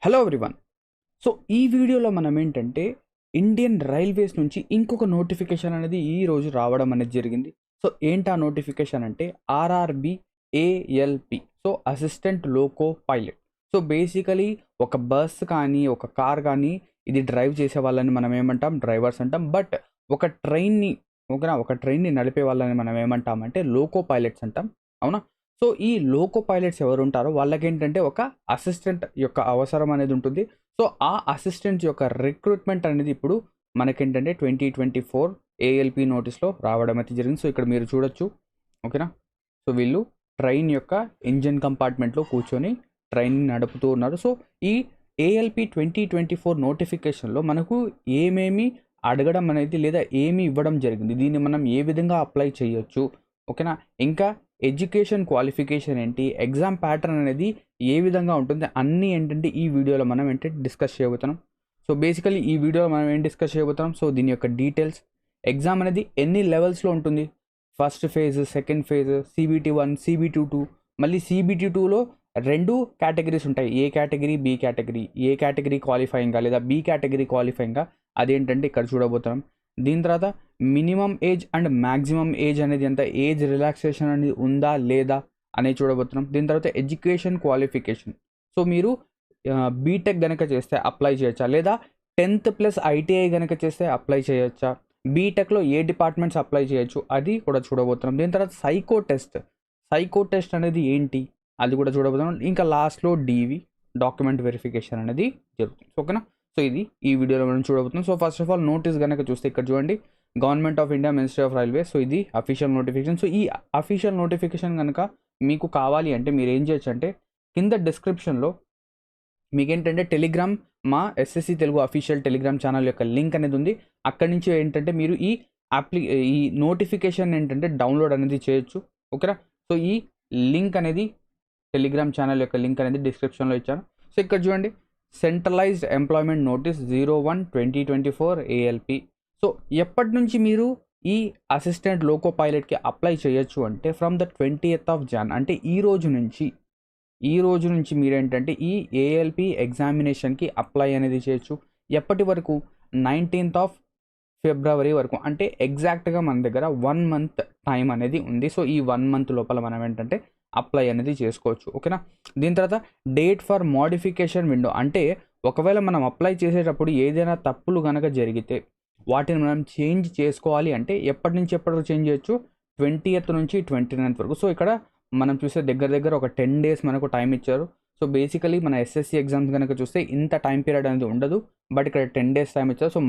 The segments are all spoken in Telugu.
Hello everyone. సో ఈ వీడియోలో మనం ఏంటంటే ఇండియన్ రైల్వేస్ నుంచి ఇంకొక నోటిఫికేషన్ అనేది ఈరోజు రావడం అనేది జరిగింది. సో ఏంటి ఆ నోటిఫికేషన్ అంటే RRB ALP, so assistant loco pilot. So basically ఒక బస్ కానీ ఒక కార్ కానీ ఇది డ్రైవ్ చేసే వాళ్ళని మనం ఏమంటాం, డ్రైవర్స్ అంటాం. బట్ ఒక ట్రైన్ని ఒక ట్రైన్ని నడిపే వాళ్ళని మనం ఏమంటామంటే లోకో పైలట్స్ అంటాం, అవునా? సో ఈ లోకో పైలట్స్ ఎవరు ఉంటారో వాళ్ళకేంటంటే ఒక అసిస్టెంట్ యొక్క అవసరం అనేది ఉంటుంది. సో ఆ అసిస్టెంట్ యొక్క రిక్రూట్మెంట్ అనేది ఇప్పుడు మనకేంటంటే 2024 ఏఎల్పి నోటీస్లో రావడం అయితే జరిగింది. సో ఇక్కడ మీరు చూడొచ్చు, ఓకేనా? సో వీళ్ళు ట్రైన్ యొక్క ఇంజిన్ కంపార్ట్మెంట్లో కూర్చొని ట్రైన్ నడుపుతూ ఉన్నారు. సో ఈ ఏఎల్పి 2024 నోటిఫికేషన్లో మనకు ఏమేమి అడగడం అనేది లేదా ఏమి ఇవ్వడం జరిగింది, దీన్ని మనం ఏ విధంగా అప్లై చేయొచ్చు, ఓకేనా? ఇంకా ఎడ్యుకేషన్ క్వాలిఫికేషన్ ఏంటి, ఎగ్జామ్ ప్యాటర్న్ అనేది ఏ విధంగా ఉంటుంది, అన్నీ ఏంటంటే ఈ వీడియోలో మనం ఏంటంటే డిస్కస్ చేయబోతున్నాం. సో బేసికలీ ఈ వీడియోలో మనం ఏం డిస్కస్ చేయబోతున్నాం, సో దీని యొక్క డీటెయిల్స్, ఎగ్జామ్ అనేది ఎన్ని లెవెల్స్లో ఉంటుంది, first phase, second phase, CBT1, CBT2, మళ్ళీ CBT2లో రెండు కేటగిరీస్ ఉంటాయి, ఏ కేటగిరీ, బి కేటగిరీ. ఏ కేటగిరీ క్వాలిఫైయింగా లేదా బి కేటగిరీ క్వాలిఫైయింగా, అదేంటంటే ఇక్కడ చూడబోతున్నాం. దీని తర్వాత minimum age and maximum age అనేది ఎంత, ఏజ్ రిలాక్సేషన్ అనేది ఉందా లేదా అనేది చూడబోతున్నాం. దీని తర్వాత ఎడ్యుకేషన్ క్వాలిఫికేషన్, సో మీరు బీటెక్ కనుక చేస్తే అప్లై చేయొచ్చా, లేదా 10th ప్లస్ ITI కనుక చేస్తే అప్లై చేయొచ్చా, బీటెక్లో ఏ డిపార్ట్మెంట్స్ అప్లై చేయొచ్చు అది కూడా చూడబోతున్నాం. దీని తర్వాత సైకో టెస్ట్ అనేది ఏంటి అది కూడా చూడబోతున్నాం. ఇంకా లాస్ట్లో DV డాక్యుమెంట్ వెరిఫికేషన్ అనేది జరుగుతుంది, ఓకేనా? సో ఇది ఈ వీడియోలో మనం చూడబోతున్నాం. So first of all notice కనుక చూస్తే ఇక్కడ చూడండి, government of India, ministry of railway. So ఇది అఫీషియల్ నోటిఫికేషన్. సో ఈ అఫీషియల్ నోటిఫికేషన్ కనుక మీకు కావాలి అంటే మీరు ఏం చేయొచ్చు అంటే కింద డిస్క్రిప్షన్లో మీకు ఏంటంటే టెలిగ్రామ్, మా SSC Telugu official Telegram channel యొక్క లింక్ అనేది ఉంది. అక్కడి నుంచి ఏంటంటే మీరు ఈ నోటిఫికేషన్ ఏంటంటే డౌన్లోడ్ అనేది చేయొచ్చు, ఓకేనా? సో ఈ లింక్ అనేది టెలిగ్రామ్ ఛానల్ యొక్క లింక్ అనేది డిస్క్రిప్షన్లో ఇచ్చాను. సో ఇక్కడ చూడండి, centralised employment notice 01/2024 ALP. So ఎప్పటి నుంచి మీరు ఈ అసిస్టెంట్ లోకో పైలట్కి అప్లై చేయొచ్చు అంటే from the 20th of Jan, అంటే ఈ రోజు నుంచి మీరేంటంటే ఈ ఏఎల్పి ఎగ్జామినేషన్కి అప్లై అనేది చేయొచ్చు. ఎప్పటి వరకు, 19th of February వరకు, అంటే ఎగ్జాక్ట్గా మన దగ్గర 1 month టైం అనేది ఉంది. సో ఈ 1 month లోపల మనం ఏంటంటే అప్లై అనేది చేసుకోవచ్చు, ఓకేనా? దీని తర్వాత డేట్ ఫర్ మోడిఫికేషన్ విండో, అంటే ఒకవేళ మనం అప్లై చేసేటప్పుడు ఏదైనా తప్పులు కనుక జరిగితే వాటిని మనం చేంజ్ చేసుకోవాలి అంటే ఎప్పటి నుంచి ఎప్పటి వరకు చేంజ్ చేయొచ్చు, 20th నుంచి 29th వరకు. సో ఇక్కడ మనం చూస్తే దగ్గర ఒక 10 days మనకు టైం ఇచ్చారు. సో బేసికలీ మన SSC ఎగ్జామ్స్ కనుక చూస్తే ఇంత టైం పీరియడ్ అనేది ఉండదు, బట్ ఇక్కడ 10 days టైం ఇచ్చారు. సో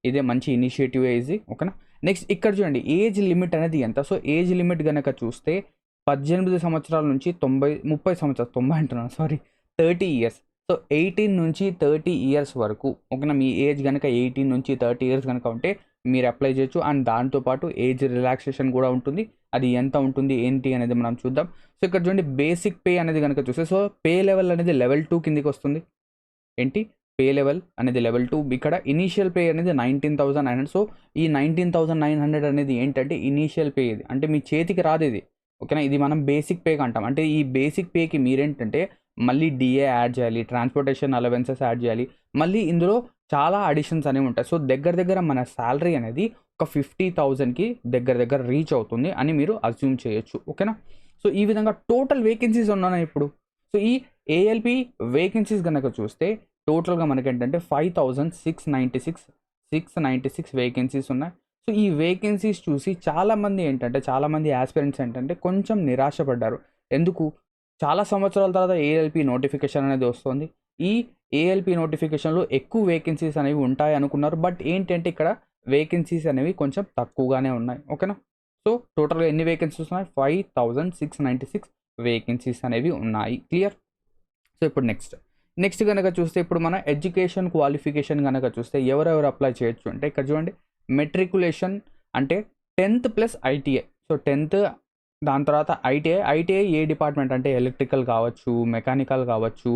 ఇదే మంచి ఇనిషియేటివ్ ఇది, ఓకేనా? నెక్స్ట్ ఇక్కడ చూడండి, ఏజ్ లిమిట్ అనేది ఎంత. సో ఏజ్ లిమిట్ కనుక చూస్తే 18 సంవత్సరాల నుంచి 30 సంవత్సరాలు, 90 అంటున్నాను, సారీ, 30 years. సో 18 నుంచి 30 years వరకు, ఓకేనా? మీ ఏజ్ కనుక 18 నుంచి 30 years కనుక ఉంటే మీరు అప్లై చేయొచ్చు. అండ్ దాంతోపాటు ఏజ్ రిలాక్సేషన్ కూడా ఉంటుంది. అది ఎంత ఉంటుంది ఏంటి అనేది మనం చూద్దాం. సో ఇక్కడ చూడండి, బేసిక్ పే అనేది కనుక చూస్తే, సో పే లెవెల్ అనేది లెవెల్ 2 కిందికి వస్తుంది. ఏంటి పే లెవెల్ అనేది లెవెల్ 2. ఇక్కడ ఇనీషియల్ పే అనేది 19,900. సో ఈ 19,900 అనేది ఏంటంటే ఇనీషియల్ పే, ఇది అంటే మీ చేతికి రాదు ఇది, ఓకేనా? ఇది మనం బేసిక్ పేకి అంటాం. అంటే ఈ బేసిక్ పేకి మీరేంటంటే మళ్ళీ DA యాడ్ చేయాలి, ట్రాన్స్పోర్టేషన్ అలవెన్సెస్ యాడ్ చేయాలి, మళ్ళీ ఇందులో చాలా అడిషన్స్ అనేవి ఉంటాయి. సో దగ్గర మన శాలరీ అనేది ఒక 50,000కి దగ్గర రీచ్ అవుతుంది అని మీరు అజ్యూమ్ చేయొచ్చు, ఓకేనా? సో ఈ విధంగా టోటల్ వేకెన్సీస్ ఉన్నాయి ఇప్పుడు. సో ఈ ఏఎల్పి వేకెన్సీస్ కనుక చూస్తే టోటల్గా మనకేంటంటే 5,696 వేకెన్సీస్ ఉన్నాయి. సో ఈ వేకెన్సీస్ చూసి చాలామంది యాస్పిరెంట్స్ ఏంటంటే కొంచెం నిరాశపడ్డారు. ఎందుకు, చాలా సంవత్సరాల తర్వాత ఏఎల్పి నోటిఫికేషన్ అనేది వస్తుంది. ఈ ఏఎల్పి నోటిఫికేషన్లో ఎక్కువ వేకెన్సీస్ అనేవి ఉంటాయి అనుకున్నారు, బట్ ఏంటంటే ఇక్కడ వేకెన్సీస్ అనేవి కొంచెం తక్కువగానే ఉన్నాయి, ఓకేనా? సో టోటల్గా ఎన్ని వేకెన్సీస్ ఉన్నాయి, 5,696 వేకెన్సీస్ అనేవి ఉన్నాయి. క్లియర్? సో ఇప్పుడు నెక్స్ట్ కనుక చూస్తే, ఇప్పుడు మన ఎడ్యుకేషన్ క్వాలిఫికేషన్ కనుక చూస్తే ఎవరెవరు అప్లై చేయొచ్చు అంటే ఇక్కడ చూడండి, మెట్రికులేషన్ అంటే 10th plus ITI. So 10th, దాని తర్వాత ఐటీఐ ఏ డిపార్ట్మెంట్ అంటే ఎలక్ట్రికల్ కావచ్చు, మెకానికల్ కావచ్చు,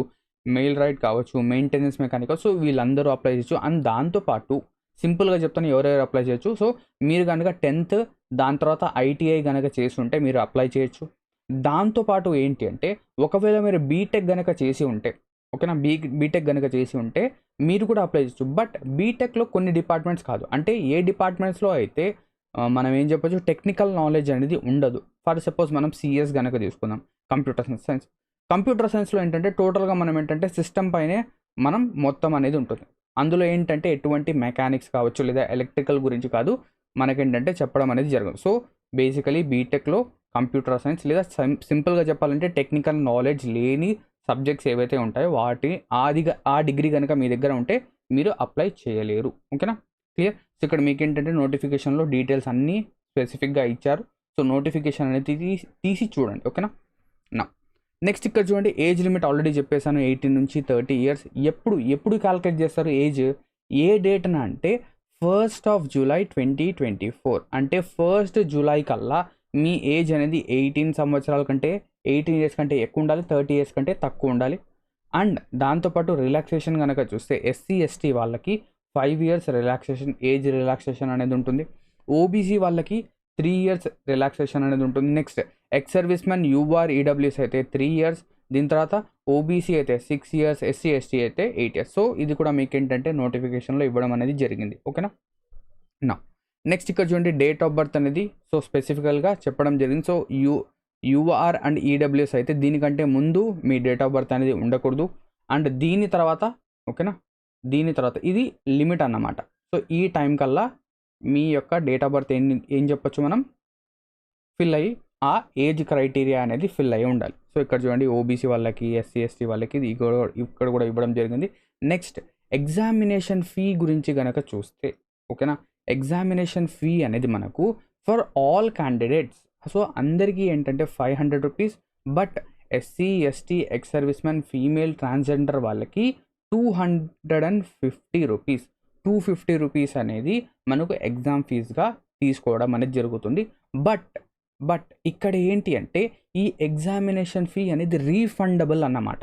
మెయిల్ రైట్ కావచ్చు, మెయింటెనెన్స్ మెకానికల్. సో వీళ్ళందరూ అప్లై చేయొచ్చు. అండ్ దాంతోపాటు సింపుల్గా చెప్తాను ఎవరెవరు అప్లై చేయొచ్చు. సో మీరు కనుక 10th దాని తర్వాత ITI కనుక చేసి ఉంటే మీరు అప్లై చేయొచ్చు. దాంతోపాటు ఏంటి అంటే ఒకవేళ మీరు బీటెక్ కనుక చేసి ఉంటే, ఓకేనా. బీటెక్ కనుక చేసి ఉంటే మీరు కూడా అప్లై చేయొచ్చు. బట్ బీటెక్లో కొన్ని డిపార్ట్మెంట్స్ కాదు, అంటే ఏ డిపార్ట్మెంట్స్లో అయితే మనం ఏం చెప్పొచ్చు, టెక్నికల్ నాలెడ్జ్ అనేది ఉండదు. ఫర్ సపోజ్ మనం సిఎస్ కనుక తీసుకుందాం, కంప్యూటర్ సైన్స్. కంప్యూటర్ సైన్స్లో ఏంటంటే టోటల్గా మనం ఏంటంటే సిస్టమ్ పైనే మనం మొత్తం అనేది ఉంటుంది. అందులో ఏంటంటే ఎటువంటి మెకానిక్స్ కావచ్చు లేదా ఎలక్ట్రికల్ గురించి కాదు మనకేంటంటే చెప్పడం అనేది జరగదు. సో బేసికలీ బీటెక్లో కంప్యూటర్ సైన్స్ లేదా సింపుల్గా చెప్పాలంటే టెక్నికల్ నాలెడ్జ్ లేని సబ్జెక్ట్స్ ఏవైతే ఉంటాయో ఆ డిగ్రీ కనుక మీ దగ్గర ఉంటే మీరు అప్లై చేయలేరు. ఓకేనా, క్లియర్. సో ఇక్కడ మీకు ఏంటంటే నోటిఫికేషన్లో డీటెయిల్స్ అన్నీ స్పెసిఫిక్గా ఇచ్చారు. సో నోటిఫికేషన్ అనేది తీసి చూడండి. ఓకేనా. నా నెక్స్ట్ ఇక్కడ చూడండి, ఏజ్ లిమిట్ ఆల్రెడీ చెప్పేశాను, 18 నుంచి 30 ఇయర్స్. ఎప్పుడు క్యాలిక్యులేట్ చేస్తారు ఏజ్? ఏ డేట్న అంటే 1st July 2024, అంటే 1st July కల్లా మీ ఏజ్ అనేది 18 సంవత్సరాల కంటే 18 ఇయర్స్ కంటే ఎక్కువ ఉండాలి, 30 ఇయర్స్ కంటే తక్కువ ఉండాలి. అండ్ దాంతోపాటు రిలాక్సేషన్ కనుక చూస్తే ఎస్సీ ఎస్టీ వాళ్ళకి 5 ఇయర్స్ రిలాక్సేషన్, ఏజ్ రిలాక్సేషన్ అనేది ఉంటుంది. ఓబీసీ వాళ్ళకి 3 ఇయర్స్ రిలాక్సేషన్ అనేది ఉంటుంది. Next ex service man you're EWS అయితే 3 ఇయర్స్, దీని తర్వాత ఓబీసీ అయితే 6 ఇయర్స్, ఎస్సీ ఎస్టీ అయితే 8 ఇయర్స్. సో ఇది కూడా మీకు ఏంటంటే నోటిఫికేషన్లో ఇవ్వడం అనేది జరిగింది. ఓకేనా. నా నెక్స్ట్ ఇక్కడ చూడండి, డేట్ ఆఫ్ బర్త్ అనేది సో స్పెసిఫికల్గా చెప్పడం జరిగింది. సో యూఆర్ అండ్ ఈడబ్ల్యూఎస్ అయితే దీనికంటే ముందు మీ డేట్ ఆఫ్ బర్త్ అనేది ఉండకూడదు. అండ్ దీని తర్వాత ఓకేనా, దీని తర్వాత ఇది లిమిట్ అన్నమాట. సో ఈ టైం కల్లా మీ యొక్క డేట్ ఆఫ్ బర్త్ ఏం చెప్పొచ్చు మనం, ఫిల్ అయ్యి ఆ ఏజ్ క్రైటీరియా అనేది ఫిల్ అయ్యి ఉండాలి. సో ఇక్కడ చూడండి, ఓబీసీ వాళ్ళకి, ఎస్సీ ఎస్టీ వాళ్ళకి ఇది ఇక్కడ కూడా ఇవ్వడం జరిగింది. నెక్స్ట్ ఎగ్జామినేషన్ ఫీ గురించి కనుక చూస్తే ఓకేనా, ఎగ్జామినేషన్ ఫీ అనేది మనకు ఫర్ ఆల్ క్యాండిడేట్స్, సో అందరికీ ఏంటంటే 500 rupees. But SC ST ex service man female transgender వాళ్ళకి 250 రూపీస్, 250 రూపీస్ అనేది మనకు ఎగ్జామ్ ఫీజుగా తీసుకోవడం అనేది జరుగుతుంది. బట్ ఇక్కడ ఏంటి అంటే ఈ ఎగ్జామినేషన్ ఫీ అనేది రీఫండబుల్ అన్నమాట.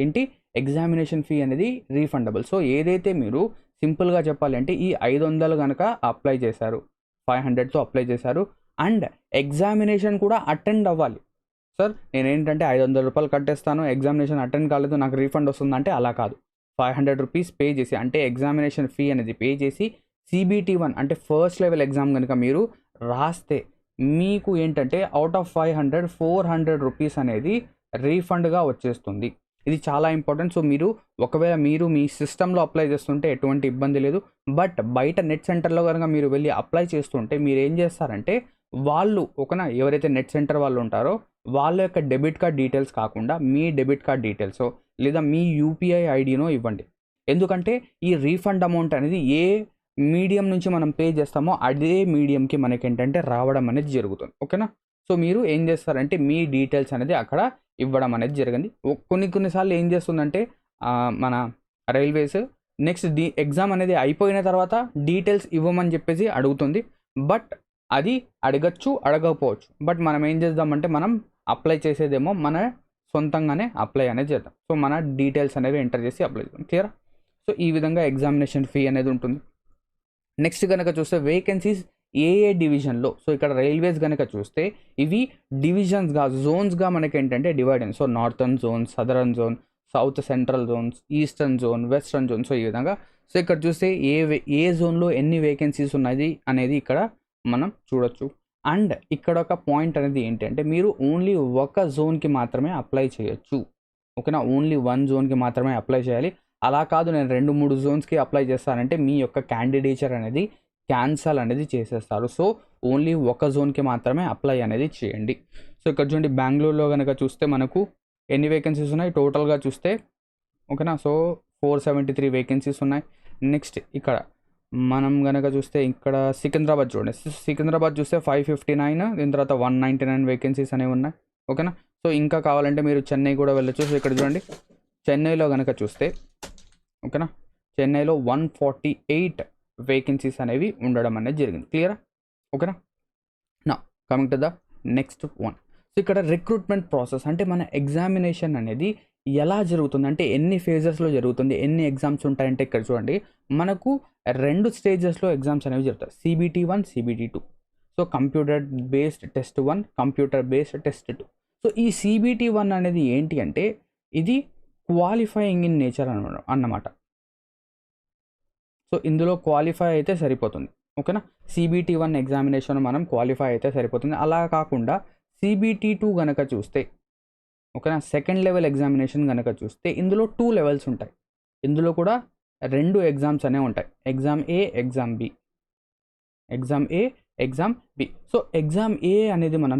ఏంటి, ఎగ్జామినేషన్ ఫీ అనేది రీఫండబుల్. సో ఏదైతే మీరు సింపుల్గా చెప్పాలంటే ఈ 500 కనుక అప్లై చేశారు, 500తో అప్లై చేశారు అండ్ ఎగ్జామినేషన్ కూడా అటెండ్ అవ్వాలి. సార్ నేనేంటంటే 500 రూపాయలు కట్టేస్తాను, ఎగ్జామినేషన్ అటెండ్ కాలేదు, నాకు రీఫండ్ వస్తుందంటే అలా కాదు. 500 రూపీస్ పే చేసి, అంటే ఎగ్జామినేషన్ ఫీ అనేది పే చేసి CBT1 అంటే ఫస్ట్ లెవెల్ ఎగ్జామ్ కనుక మీరు రాస్తే మీకు ఏంటంటే అవుట్ ఆఫ్ 500 400 రూపీస్ అనేది రీఫండ్గా వచ్చేస్తుంది. ఇది చాలా ఇంపార్టెంట్. సో మీరు ఒకవేళ మీరు మీ సిస్టంలో అప్లై చేస్తుంటే ఎటువంటి ఇబ్బంది లేదు. బట్ బయట నెట్ సెంటర్లో కనుక మీరు వెళ్ళి అప్లై చేస్తుంటే మీరు ఏం చేస్తారంటే వాళ్ళు ఓకేనా, ఎవరైతే నెట్ సెంటర్ వాళ్ళు ఉంటారో వాళ్ళ యొక్క డెబిట్ కార్డ్ డీటెయిల్స్ కాకుండా మీ డెబిట్ కార్డ్ డీటెయిల్స్ లేదా మీ యూపీఐ ఐడినో ఇవ్వండి. ఎందుకంటే ఈ రీఫండ్ అమౌంట్ అనేది ఏ మీడియం నుంచి మనం పే చేస్తామో అదే మీడియంకి మనకేంటంటే రావడం అనేది జరుగుతుంది. ఓకేనా. సో మీరు ఏం చేస్తారంటే మీ డీటెయిల్స్ అనేది అక్కడ ఇవ్వడం అనేది జరిగింది. కొన్నిసార్లు ఏం చేస్తుందంటే మన రైల్వేస్ నెక్స్ట్ ఎగ్జామ్ అనేది అయిపోయిన తర్వాత డీటెయిల్స్ ఇవ్వమని చెప్పేసి అడుగుతుంది. బట్ అది అడగచ్చు, అడగకపోవచ్చు. బట్ మనం ఏం చేద్దామంటే మనం అప్లై చేసేదేమో మన సొంతంగానే అప్లై అనేది చేద్దాం. సో మన డీటెయిల్స్ అనేవి ఎంటర్ చేసి అప్లై చేద్దాం. క్లియరా. సో ఈ విధంగా ఎగ్జామినేషన్ ఫీ అనేది ఉంటుంది. నెక్స్ట్ కనుక చూస్తే వేకెన్సీస్ ఏ డివిజన్లో, సో ఇక్కడ రైల్వేస్ కనుక చూస్తే ఇవి డివిజన్స్గా జోన్స్గా మనకి ఏంటంటే డివైడ్ అయింది. So northern zone, southern zone, south central zones, eastern zone, western zone. So ఈ విధంగా సో ఇక్కడ చూస్తే ఏ జోన్లో ఎన్ని వేకెన్సీస్ ఉన్నది అనేది ఇక్కడ మనం చూడొచ్చు. అండ్ ఇక్కడ ఒక పాయింట్ అనేది ఏంటంటే మీరు ఓన్లీ ఒక జోన్కి మాత్రమే అప్లై చేయొచ్చు. ఓకేనా, ఓన్లీ 1 జోన్కి మాత్రమే అప్లై చేయాలి. అలా కాదు నేను 2-3 జోన్స్కి అప్లై చేస్తానంటే మీ యొక్క క్యాండిడేచర్ అనేది క్యాన్సల్ అనేది చేసేస్తారు. సో ఓన్లీ ఒక జోన్కి మాత్రమే అప్లై అనేది చేయండి. సో ఇక్కడ చూడండి, బెంగళూరులో కనుక చూస్తే మనకు ఎన్ని వేకెన్సీస్ ఉన్నాయి టోటల్గా చూస్తే ఓకేనా. సో 473 వేకెన్సీస్ ఉన్నాయి. నెక్స్ట్ ఇక్కడ మనం కనుక చూస్తే ఇక్కడ సికింద్రాబాద్ చూడండి, సికింద్రాబాద్ చూస్తే 559, దీని తర్వాత 199 వేకెన్సీస్ అనేవి ఉన్నాయి. ఓకేనా. సో ఇంకా కావాలంటే మీరు చెన్నై కూడా వెళ్ళొచ్చు. సో ఇక్కడ చూడండి, చెన్నైలో కనుక చూస్తే ఓకేనా, చెన్నైలో 148 వేకెన్సీస్ అనేవి ఉండడం అనేది జరిగింది. క్లియరా. ఓకేనా. నా coming to the next one. So ఇక్కడ రిక్రూట్మెంట్ ప్రాసెస్ అంటే మన ఎగ్జామినేషన్ అనేది ఎలా జరుగుతుంది అంటే ఎన్ని ఫేజెస్లో జరుగుతుంది, ఎన్ని ఎగ్జామ్స్ ఉంటాయంటే ఇక్కడ చూడండి మనకు 2 స్టేజెస్లో ఎగ్జామ్స్ అనేవి జరుగుతాయి, CBT1, CBT2. So computer based test 1, computer based test 2. So ఈ CBT1 అనేది ఏంటి అంటే ఇది క్వాలిఫైయింగ్ ఇన్ నేచర్ అన్నమాట. సో ఇందులో క్వాలిఫై అయితే సరిపోతుంది, ఓకేనా. CBT1 ఎగ్జామినేషన్ మనం క్వాలిఫై అయితే సరిపోతుంది. అలా కాకుండా CBT2 కనుక చూస్తే, ఓకేనా, సెకండ్ లెవెల్ ఎగ్జామినేషన్ కనుక చూస్తే ఇందులో 2 లెవెల్స్ ఉంటాయి. ఇందులో కూడా 2 ఎగ్జామ్స్ అనేవి ఉంటాయి, ఎగ్జామ్ ఏ, ఎగ్జామ్ బి. ఎగ్జామ్ ఏ, ఎగ్జామ్ బి. సో ఎగ్జామ్ ఏ అనేది మనం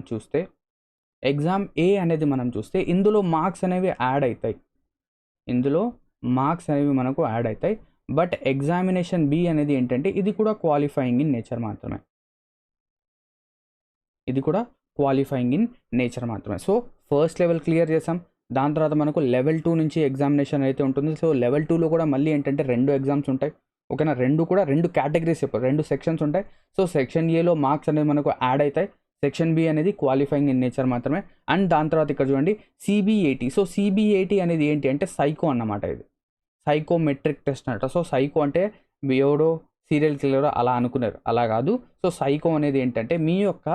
చూస్తే ఇందులో మార్క్స్ అనేవి యాడ్ అవుతాయి. మనకు యాడ్ అవుతాయి. బట్ ఎగ్జామినేషన్ బి అనేది ఏంటంటే ఇది కూడా క్వాలిఫైయింగ్ ఇన్ నేచర్ మాత్రమే. సో ఫస్ట్ లెవెల్ క్లియర్ చేసాం. దాని తర్వాత మనకు లెవెల్ 2 నుంచి ఎగ్జామినేషన్ అయితే ఉంటుంది. సో లెవెల్ 2లో కూడా మళ్ళీ ఏంటంటే 2 ఎగ్జామ్స్ ఉంటాయి, ఓకేనా. 2 కేటగిరీస్, 2 సెక్షన్స్ ఉంటాయి. సో సెక్షన్ ఏలో మార్క్స్ అనేవి మనకు యాడ్ అవుతాయి. సెక్షన్ బి అనేది క్వాలిఫైయింగ్ ఇన్ నేచర్ మాత్రమే. అండ్ దాని తర్వాత ఇక్కడ చూడండి CBAT. సో CBAT అనేది ఏంటి అంటే సైకో అన్నమాట. ఇది సైకోమెట్రిక్ టెస్ట్ అనమాట. సో సైకో అంటే ఎవడో సీరియల్ కిల్లర్ అలా అనుకున్నారు, అలా కాదు. సో సైకో అనేది ఏంటంటే మీ యొక్క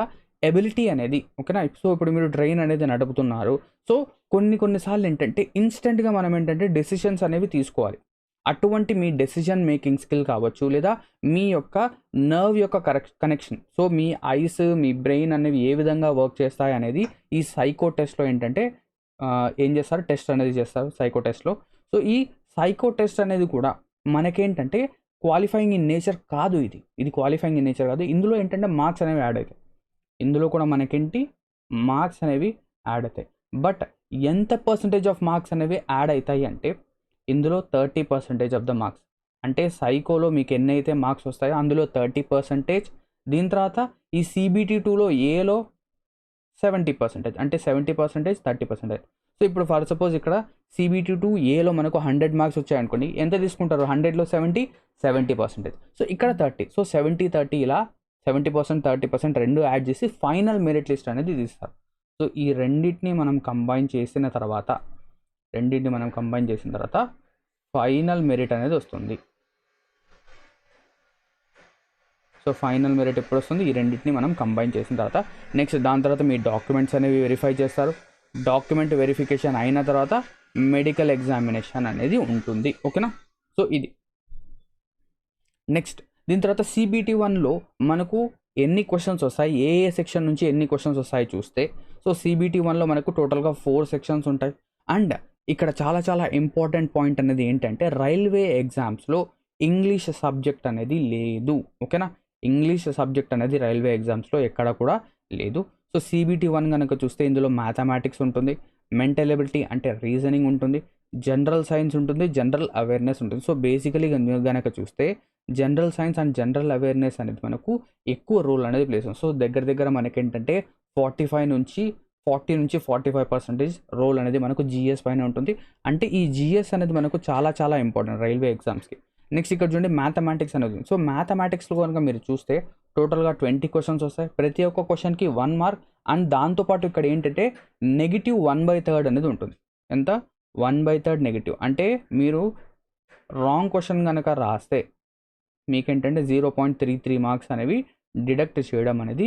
ఎబిలిటీ అనేది, ఓకేనా. సో ఇప్పుడు మీరు ట్రైన్ అనేది నడుపుతున్నారు. సో కొన్నిసార్లు ఏంటంటే ఇన్స్టెంట్గా మనం ఏంటంటే డెసిషన్స్ అనేవి తీసుకోవాలి. అటువంటి మీ డెసిషన్ మేకింగ్ స్కిల్ కావచ్చు, లేదా మీ యొక్క నర్వ్ యొక్క కనెక్షన్, సో మీ ఐస్, మీ బ్రెయిన్ అనేవి ఏ విధంగా వర్క్ చేస్తాయి అనేది ఈ సైకో టెస్ట్లో ఏంటంటే ఏం చేస్తారు, టెస్ట్ అనేది చేస్తారు సైకో టెస్ట్లో. సో ఈ సైకో టెస్ట్ అనేది కూడా మనకేంటంటే క్వాలిఫైయింగ్ ఇన్ నేచర్ కాదు. ఇది క్వాలిఫైయింగ్ ఇన్ నేచర్ కాదు. ఇందులో ఏంటంటే మార్క్స్ అనేవి యాడ్ అవుతాయి. ఇందులో కూడా మనకేంటి మార్క్స్ అనేవి యాడ్ అవుతాయి. బట్ ఎంత పర్సంటేజ్ ఆఫ్ మార్క్స్ అనేవి యాడ్ అవుతాయి అంటే ఇందులో 30% ఆఫ్ ద మార్క్స్. అంటే సైకోలో మీకు ఎన్నైతే మార్క్స్ వస్తాయో అందులో 30%. దీని తర్వాత ఈ CBT2లో ఏలో 70%, అంటే 70%, 30%. సో ఇప్పుడు ఫర్ సపోజ్ ఇక్కడ CBT2 ఏలో మనకు 100 మార్క్స్ వచ్చాయనుకోండి, ఎంత తీసుకుంటారు, 100లో 70%. సో ఇక్కడ 30. సో 70-30 ఇలా 70%, 30% రెండు యాడ్ చేసి ఫైనల్ మెరిట్ లిస్ట్ అనేది తీస్తారు. సో ఈ రెండింటిని మనం కంబైన్ చేసిన తర్వాత ఫైనల్ మెరిట్ అనేది వస్తుంది. సో ఫైనల్ మెరిట్ ఎప్పుడు వస్తుంది, ఈ రెండింటిని మనం కంబైన్ చేసిన తర్వాత నెక్స్ట్ దాని తర్వాత మీ డాక్యుమెంట్స్ అనేవి వెరిఫై చేస్తారు. డాక్యుమెంట్ వెరిఫికేషన్ అయిన తర్వాత మెడికల్ ఎగ్జామినేషన్ అనేది ఉంటుంది, ఓకేనా. సో ఇది నెక్స్ట్. దీని తర్వాత CBT1లో మనకు ఎన్ని క్వశ్చన్స్ వస్తాయి, ఏ సెక్షన్ నుంచి ఎన్ని క్వశ్చన్స్ వస్తాయి చూస్తే, సో CBT1లో మనకు టోటల్గా 4 సెక్షన్స్ ఉంటాయి. అండ్ ఇక్కడ చాలా ఇంపార్టెంట్ పాయింట్ అనేది ఏంటంటే రైల్వే ఎగ్జామ్స్లో ఇంగ్లీష్ సబ్జెక్ట్ అనేది లేదు, ఓకేనా. ఇంగ్లీష్ సబ్జెక్ట్ అనేది రైల్వే ఎగ్జామ్స్లో ఎక్కడ కూడా లేదు. సో CBT1 కనుక చూస్తే ఇందులో మ్యాథమెటిక్స్ ఉంటుంది, మెంటల్ ఎబిలిటీ అంటే రీజనింగ్ ఉంటుంది, జనరల్ సైన్స్ ఉంటుంది, జనరల్ అవేర్నెస్ ఉంటుంది. సో బేసికలీ కనుక చూస్తే general science and general awareness అనేది మనకు ఎక్కువ రోల్ అనేది ప్లే చేస్తుంది. సో దగ్గర మనకేంటంటే 40 నుంచి 45% రోల్ అనేది మనకు GS పైన ఉంటుంది. అంటే ఈ GS అనేది మనకు చాలా ఇంపార్టెంట్ రైల్వే ఎగ్జామ్స్కి. నెక్స్ట్ ఇక్కడ చూడండి మ్యాథమెటిక్స్ అనేది. సో మ్యాథమెటిక్స్లో కనుక మీరు చూస్తే టోటల్గా 20 క్వశ్చన్స్ వస్తాయి. ప్రతి ఒక్క క్వశ్చన్కి 1 మార్క్. అండ్ దాంతోపాటు ఇక్కడ ఏంటంటే -1/3 అనేది ఉంటుంది. ఎంత, 1/3 నెగిటివ్. అంటే మీరు రాంగ్ క్వశ్చన్ కనుక రాస్తే మీకేంటంటే 0.33 మార్క్స్ అనేవి డిడక్ట్ చేయడం అనేది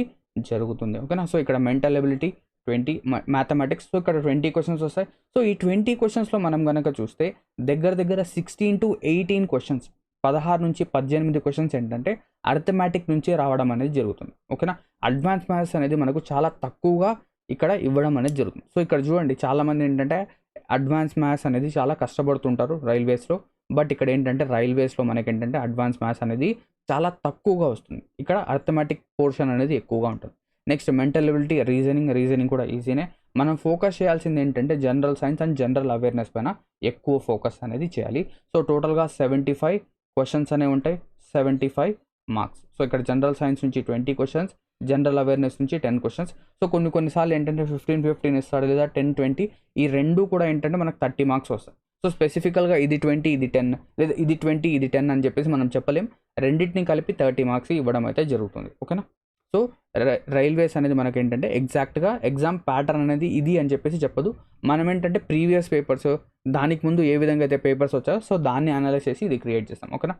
జరుగుతుంది, ఓకేనా. సో ఇక్కడ మెంటల్ ఎబిలిటీ 20, మ్యాథమెటిక్స్. సో ఇక్కడ 20 క్వశ్చన్స్ వస్తాయి. సో ఈ 20 క్వశ్చన్స్లో మనం కనుక చూస్తే దగ్గర 16 to 18 క్వశ్చన్స్, 16 నుంచి 18 క్వశ్చన్స్ ఏంటంటే అర్థమెటిక్ నుంచి రావడం అనేది జరుగుతుంది, ఓకేనా. అడ్వాన్స్ మ్యాథ్స్ అనేది మనకు చాలా తక్కువగా ఇక్కడ ఇవ్వడం అనేది జరుగుతుంది. సో ఇక్కడ చూడండి చాలామంది ఏంటంటే అడ్వాన్స్ మ్యాథ్స్ అనేది చాలా కష్టపడుతుంటారు రైల్వేస్లో. బట్ ఇక్కడ ఏంటంటే రైల్వేస్లో మనకేంటంటే అడ్వాన్స్ మ్యాథ్స్ అనేది చాలా తక్కువగా వస్తుంది. ఇక్కడ అర్థమెటిక్ పోర్షన్ అనేది ఎక్కువగా ఉంటుంది. నెక్స్ట్ మెంటల్ ఎబిలిటీ, రీజనింగ్ కూడా ఈజీనే. మనం ఫోకస్ చేయాల్సింది ఏంటంటే general science and general awareness పైన ఎక్కువ ఫోకస్ అనేది చేయాలి. సో టోటల్గా 75 క్వశ్చన్స్ అనేవి ఉంటాయి, 75 మార్క్స్. సో ఇక్కడ జనరల్ సైన్స్ నుంచి 20 క్వశ్చన్స్, జనరల్ అవేర్నెస్ నుంచి 10 క్వశ్చన్స్. సో కొన్నిసార్లు ఏంటంటే 15 ఇస్తాడు, లేదా 10-20. ఈ రెండు కూడా ఏంటంటే మనకు 30 మార్క్స్ వస్తాయి. సో స్పెసిఫికల్గా ఇది 20 ఇది 10, లేదా ఇది 20 ఇది 10 అని చెప్పేసి మనం చెప్పలేం. రెండింటిని కలిపి 30 మార్క్స్ ఇవ్వడం అయితే జరుగుతుంది, ఓకేనా. సో రైల్వేస్ అనేది మనకి ఏంటంటే ఎగ్జాక్ట్గా ఎగ్జామ్ ప్యాటర్న్ అనేది ఇది అని చెప్పేసి చెప్పదు. మనం ఏంటంటే ప్రీవియస్ పేపర్స్, దానికి ముందు ఏ విధంగా అయితే పేపర్స్ వచ్చాయో సో దాన్ని అనలైజ్ చేసి ఇది క్రియేట్ చేస్తాం, ఓకేనా.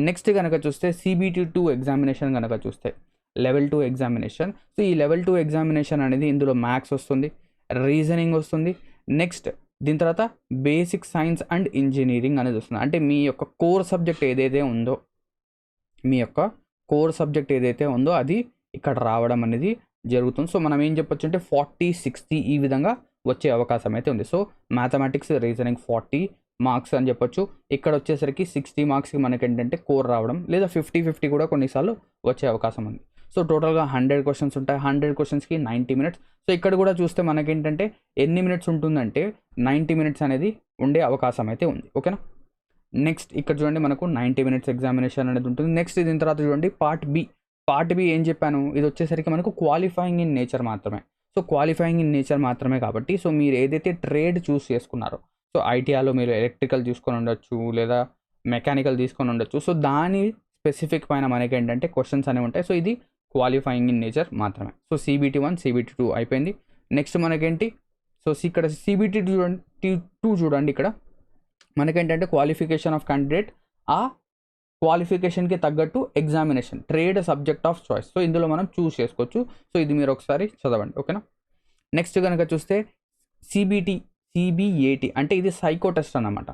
నెక్స్ట్ కనుక చూస్తే CBT2 ఎగ్జామినేషన్ కనుక చూస్తే లెవెల్ 2 ఎగ్జామినేషన్. సో ఈ లెవెల్ 2 ఎగ్జామినేషన్ అనేది ఇందులో మ్యాథ్స్ వస్తుంది, రీజనింగ్ వస్తుంది, నెక్స్ట్ దీని తర్వాత బేసిక్ సైన్స్ అండ్ ఇంజనీరింగ్ అనేది వస్తుంది. అంటే మీ యొక్క కోర్ సబ్జెక్ట్ ఏదైతే ఉందో అది ఇక్కడ రావడం అనేది జరుగుతుంది. సో మనం ఏం చెప్పొచ్చు అంటే 40-60 ఈ విధంగా వచ్చే అవకాశం అయితే ఉంది. సో మ్యాథమెటిక్స్ రీజనింగ్ 40 మార్క్స్ అని చెప్పొచ్చు. ఇక్కడ వచ్చేసరికి 60 మార్క్స్కి మనకి ఏంటంటే కోర్ రావడం, లేదా 50-50 కూడా కొన్నిసార్లు వచ్చే అవకాశం ఉంది. సో టోటల్గా 100 క్వశ్చన్స్ ఉంటాయి. 100 క్వశ్చన్స్కి 90 మినిట్స్. సో ఇక్కడ కూడా చూస్తే మనకేంటంటే ఎన్ని మినిట్స్ ఉంటుందంటే 90 మినిట్స్ అనేది ఉండే అవకాశం అయితే ఉంది. ఓకేనా. నెక్స్ట్ ఇక్కడ చూడండి మనకు 90 మినిట్స్ ఎగ్జామినేషన్ అనేది ఉంటుంది. నెక్స్ట్ దీని తర్వాత చూడండి పార్ట్ బి ఏం చెప్పాను, ఇది వచ్చేసరికి మనకు క్వాలిఫైయింగ్ ఇన్ నేచర్ మాత్రమే. సో క్వాలిఫైయింగ్ ఇన్ నేచర్ మాత్రమే కాబట్టి సో మీరు ఏదైతే ట్రేడ్ చూస్ చేసుకున్నారో, సో ఐటీఐలో మీరు ఎలక్ట్రికల్ తీసుకొని ఉండొచ్చు, లేదా మెకానికల్ తీసుకొని ఉండొచ్చు. సో దాని స్పెసిఫిక్ పైన మనకి ఏంటంటే క్వశ్చన్స్ అనేవి ఉంటాయి. సో ఇది క్వాలిఫైయింగ్ ఇన్ నేచర్ మాత్రమే. సో CBT 1 CBT 2 అయిపోయింది. నెక్స్ట్ మనకేంటి, సో ఇక్కడ CBT 2 చూడండి. ఇక్కడ మనకేంటంటే క్వాలిఫికేషన్ ఆఫ్ క్యాండిడేట్, ఆ క్వాలిఫికేషన్కి తగ్గట్టు examination, trade subject of choice. So ఇందులో మనం చూస్ చేసుకోవచ్చు. సో ఇది మీరు ఒకసారి చదవండి. ఓకేనా. నెక్స్ట్ కనుక చూస్తే CBAT అంటే ఇది సైకో టెస్ట్ అన్నమాట.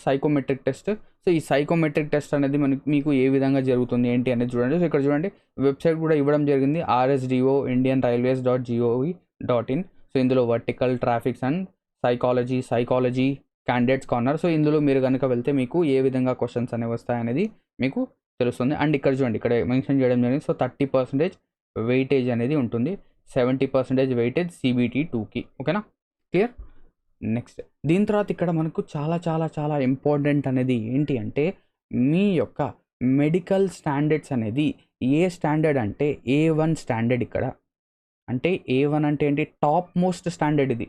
Psychometric test. సో ఈ సైకోమెట్రిక్ టెస్ట్ అనేది మీకు ఏ విధంగా జరుగుతుంది ఏంటి అనేది చూడండి. సో ఇక్కడ చూడండి వెబ్సైట్ కూడా ఇవ్వడం జరిగింది, RSDO indianrailways.gov.in. సో ఇందులో vertical, traffics and psychology candidates corner. So ఇందులో మీరు కనుక వెళ్తే మీకు ఏ విధంగా క్వశ్చన్స్ అనేవి వస్తాయనేది మీకు తెలుస్తుంది. అండ్ ఇక్కడ చూడండి, ఇక్కడ మెన్షన్ చేయడం జరిగింది. సో 30% వెయిటేజ్ అనేది ఉంటుంది, 70% వెయిటేజ్ CBT 2కి. ఓకేనా, క్లియర్. నెక్స్ట్ దీని తర్వాత ఇక్కడ మనకు చాలా ఇంపార్టెంట్ అనేది ఏంటి అంటే మీ యొక్క మెడికల్ స్టాండర్డ్స్ అనేది ఏ స్టాండర్డ్ అంటే A1 స్టాండర్డ్. ఇక్కడ అంటే A1 అంటే ఏంటి, టాప్ మోస్ట్ స్టాండర్డ్ ఇది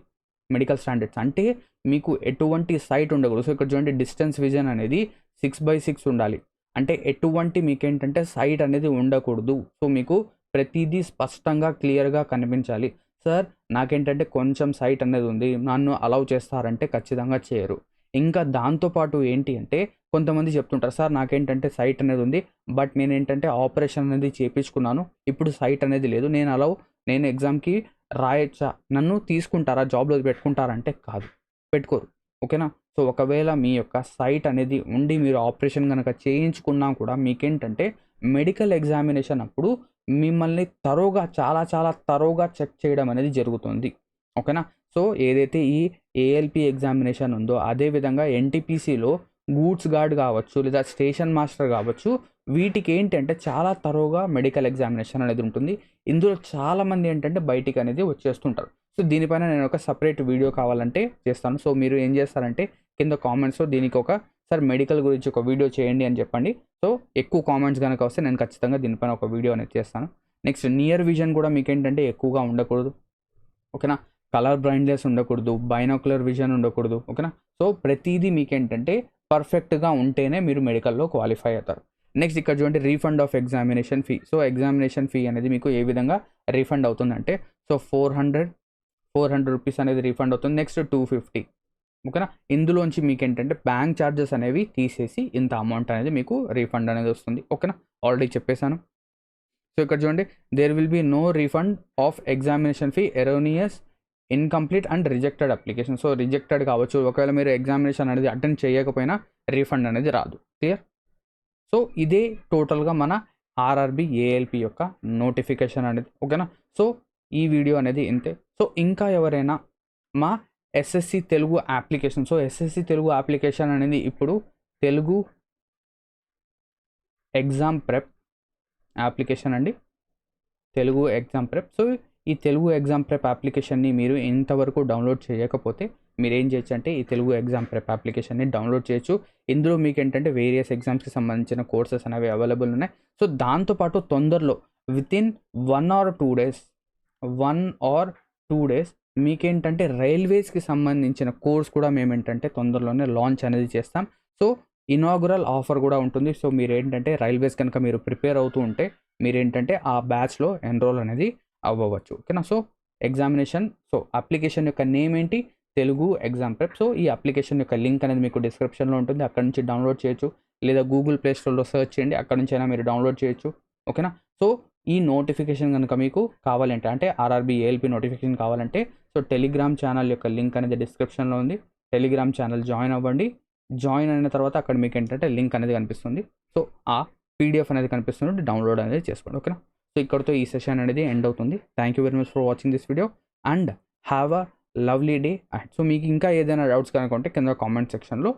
మెడికల్ స్టాండర్డ్స్. అంటే మీకు ఎటువంటి సైట్ ఉండకూడదు. సో ఇక్కడ చూడండి డిస్టెన్స్ విజన్ అనేది 6/6 ఉండాలి. అంటే ఎటువంటి మీకేంటంటే సైట్ అనేది ఉండకూడదు. సో మీకు ప్రతిదీ స్పష్టంగా క్లియర్గా కనిపించాలి. సార్ నాకేంటంటే కొంచెం సైట్ అనేది ఉంది, నన్ను అలౌ చేస్తారంటే ఖచ్చితంగా చేయరు. ఇంకా దాంతోపాటు ఏంటి అంటే కొంతమంది చెప్తుంటారు, సార్ నాకేంటంటే సైట్ అనేది ఉంది, బట్ నేనేంటంటే ఆపరేషన్ అనేది చేయించుకున్నాను, ఇప్పుడు సైట్ అనేది లేదు, నేను ఎగ్జామ్కి రాయొచ్చా, నన్ను తీసుకుంటారా, జాబ్లో పెట్టుకుంటారంటే కాదు, పెట్టుకోరు. ఓకేనా. సో ఒకవేళ మీ యొక్క సైట్ అనేది ఉండి మీరు ఆపరేషన్ కనుక చేయించుకున్నా కూడా మీకేంటంటే మెడికల్ ఎగ్జామినేషన్ అప్పుడు మిమ్మల్ని చాలా తరోగా చెక్ చేయడం అనేది జరుగుతుంది. ఓకేనా. సో ఏదైతే ఈ ALP ఎగ్జామినేషన్ ఉందో అదేవిధంగా NTPCలో గూడ్స్ గార్డ్ కావచ్చు, లేదా స్టేషన్ మాస్టర్ కావచ్చు, వీటికి ఏంటంటే చాలా తరోగా మెడికల్ ఎగ్జామినేషన్ అనేది ఉంటుంది. ఇందులో చాలామంది ఏంటంటే బయటికి అనేది వచ్చేస్తుంటారు. సో దీనిపైన నేను ఒక సపరేట్ వీడియో కావాలంటే చేస్తాను. సో మీరు ఏం చేస్తారంటే కింద కామెంట్స్లో దీనికి సార్ మెడికల్ గురించి ఒక వీడియో చేయండి అని చెప్పండి. సో ఎక్కువ కామెంట్స్ కనుక వస్తే నేను ఖచ్చితంగా దీనిపైన ఒక వీడియో అనేది చేస్తాను. నెక్స్ట్ నియర్ విజన్ కూడా మీకు ఏంటంటే ఎక్కువగా ఉండకూడదు. ఓకేనా. కలర్ బ్లైండ్నెస్ ఉండకూడదు, బైనాక్యులర్ విజన్ ఉండకూడదు. ఓకేనా. సో ప్రతిదీ మీకేంటంటే పర్ఫెక్ట్గా ఉంటేనే మీరు మెడికల్లో క్వాలిఫై అవుతారు. నెక్స్ట్ ఇక్కడ చూడండి refund of examination fee. So examination fee అనేది మీకు ఏ విధంగా రీఫండ్ అవుతుందంటే సో 400 రూపీస్ అనేది రీఫండ్ అవుతుంది. నెక్స్ట్ 250. ఓకేనా. ఇందులోంచి మీకు ఏంటంటే బ్యాంక్ ఛార్జెస్ అనేవి తీసేసి ఇంత అమౌంట్ అనేది మీకు రీఫండ్ అనేది వస్తుంది. ఓకేనా, ఆల్రెడీ చెప్పేశాను. సో ఇక్కడ చూడండి there will be no refund of examination fee erroneous, incomplete and rejected application. So rejected కావచ్చు, ఒకవేళ మీరు ఎగ్జామినేషన్ అనేది అటెండ్ చేయకపోయినా రీఫండ్ అనేది రాదు. క్లియర్. సో ఇదే టోటల్గా మన RRB ALP యొక్క నోటిఫికేషన్ అనేది. ఓకేనా. సో ఈ వీడియో అనేది ఇంతే. సో ఇంకా ఎవరైనా మా SSC Telugu application, so SSC Telugu application అనేది ఇప్పుడు తెలుగు ఎగ్జామ్ ప్రెప్ అప్లికేషన్ అండి, తెలుగు ఎగ్జామ్ ప్రెప్. సో ఈ తెలుగు ఎగ్జామ్ ప్రెప్ అప్లికేషన్ని మీరు ఇంతవరకు డౌన్లోడ్ చేయకపోతే మీరు ఏం చేయొచ్చు అంటే ఈ తెలుగు ఎగ్జామ్ ప్రెప్ అప్లికేషన్ని డౌన్లోడ్ చేయొచ్చు. ఇందులో మీకు ఏంటంటే వేరియస్ ఎగ్జామ్స్కి సంబంధించిన కోర్సెస్ అనేవి అవైలబుల్ ఉన్నాయి. సో దాంతోపాటు తొందరలో వితిన్ 1 or 2 days మీకేంటంటే రైల్వేస్కి సంబంధించిన కోర్స్ కూడా మేమేంటంటే తొందరలోనే లాంచ్ అనేది చేస్తాం. సో ఇనాగురల్ ఆఫర్ కూడా ఉంటుంది. సో మీరు ఏంటంటే రైల్వేస్ కనుక మీరు ప్రిపేర్ అవుతూ ఉంటే మీరేంటంటే ఆ బ్యాచ్లో ఎన్రోల్ అనేది అవ్వవచ్చు. ఓకేనా. సో ఎగ్జామినేషన్, సో అప్లికేషన్ యొక్క నేమ్ ఏంటి, తెలుగు ఎగ్జామ్ ప్రెప్. సో ఈ అప్లికేషన్ యొక్క లింక్ అనేది మీకు డిస్క్రిప్షన్లో ఉంటుంది, అక్కడ నుంచి డౌన్లోడ్ చేయొచ్చు, లేదా గూగుల్ ప్లే స్టోర్లో సెర్చ్ చేయండి, అక్కడ నుంచి అయినా మీరు డౌన్లోడ్ చేయొచ్చు. ఓకేనా. సో ఈ నోటిఫికేషన్ కనుక మీకు కావాలంటే అంటే ఆర్ఆర్బీ ఏఎల్పి నోటిఫికేషన్ కావాలంటే సో టెలిగ్రామ్ ఛానల్ యొక్క లింక్ అనేది డిస్క్రిప్షన్లో ఉంది. టెలిగ్రామ్ ఛానల్ జాయిన్ అవ్వండి. జాయిన్ అయిన తర్వాత అక్కడ మీకు ఏంటంటే లింక్ అనేది కనిపిస్తుంది. సో ఆ పీడిఎఫ్ అనేది కనిపిస్తుంది, డౌన్లోడ్ అనేది చేసుకోండి. ఓకేనా? సో ఇక్కడితో ఈ సెషన్ అనేది ఎండ్ అవుతుంది. Thank you very much for watching this video and have a lovely day. So మీకు ఇంకా ఏదైనా డౌట్స్ కనుక ఉంటే కింద కామెంట్ సెక్షన్లో